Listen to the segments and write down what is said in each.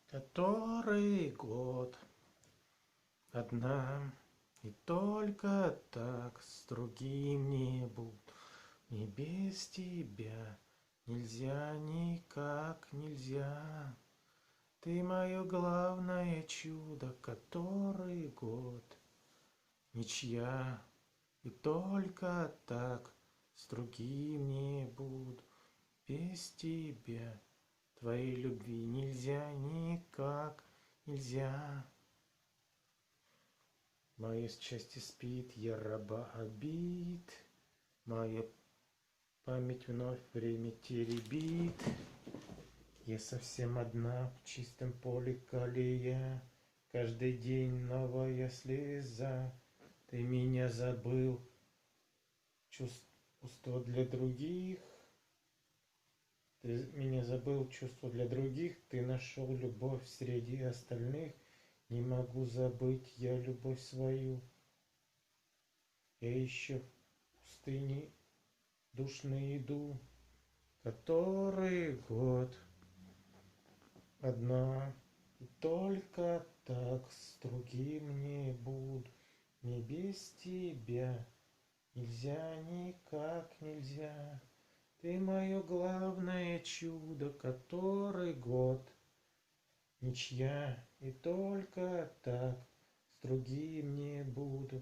Который год одна, и только так с другим не буду. И без тебя нельзя, никак нельзя. Ты мое главное чудо, который год. Ничья, и только так с другим не буду. Без тебя, твоей любви нельзя, никак нельзя. Мое счастье спит, я раба обид. Моя память вновь время теребит. Я совсем одна в чистом поле колея. Каждый день новая слеза. Ты меня забыл, чувство для других. Ты меня забыл, чувство для других. Ты нашел любовь среди остальных. Не могу забыть я любовь свою. Я еще в пустыне душно иду. Который год одна, и только так с другим не буду. Не без тебя нельзя, никак нельзя. Ты мое главное чудо, который год. Ничья, и только так с другим не буду.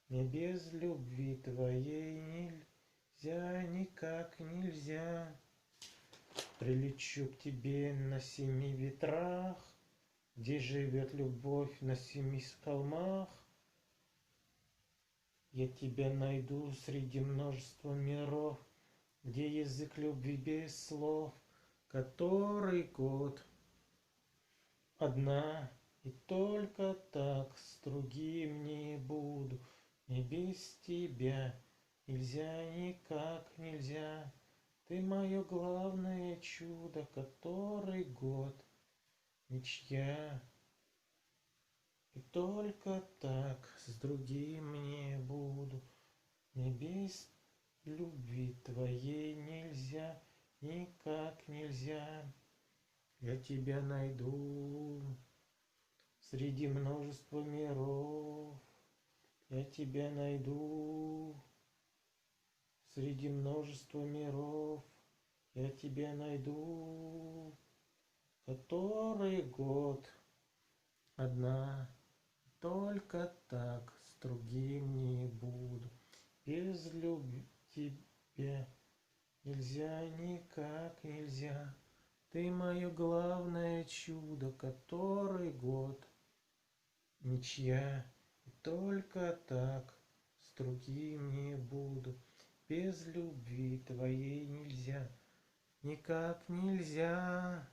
Не без любви твоей нельзя, никак нельзя. Прилечу к тебе на 7 ветрах, где живет любовь на 7 холмах. Я тебя найду среди множества миров, где язык любви без слов. Который год одна, и только так с другим не буду. Не без тебя нельзя, никак нельзя. Ты мое главное чудо, который год. Ничья, и только так с другим не буду. Не без любви твоей нельзя, никак нельзя. Я тебя найду среди множества миров. Я тебя найду среди множества миров. Я тебя найду. Который год одна, только так с другим не буду. Без любви тебя нельзя, никак нельзя. Ты мое главное чудо, который год. Ничья, и только так с другим не буду. Без любви твоей нельзя, никак нельзя.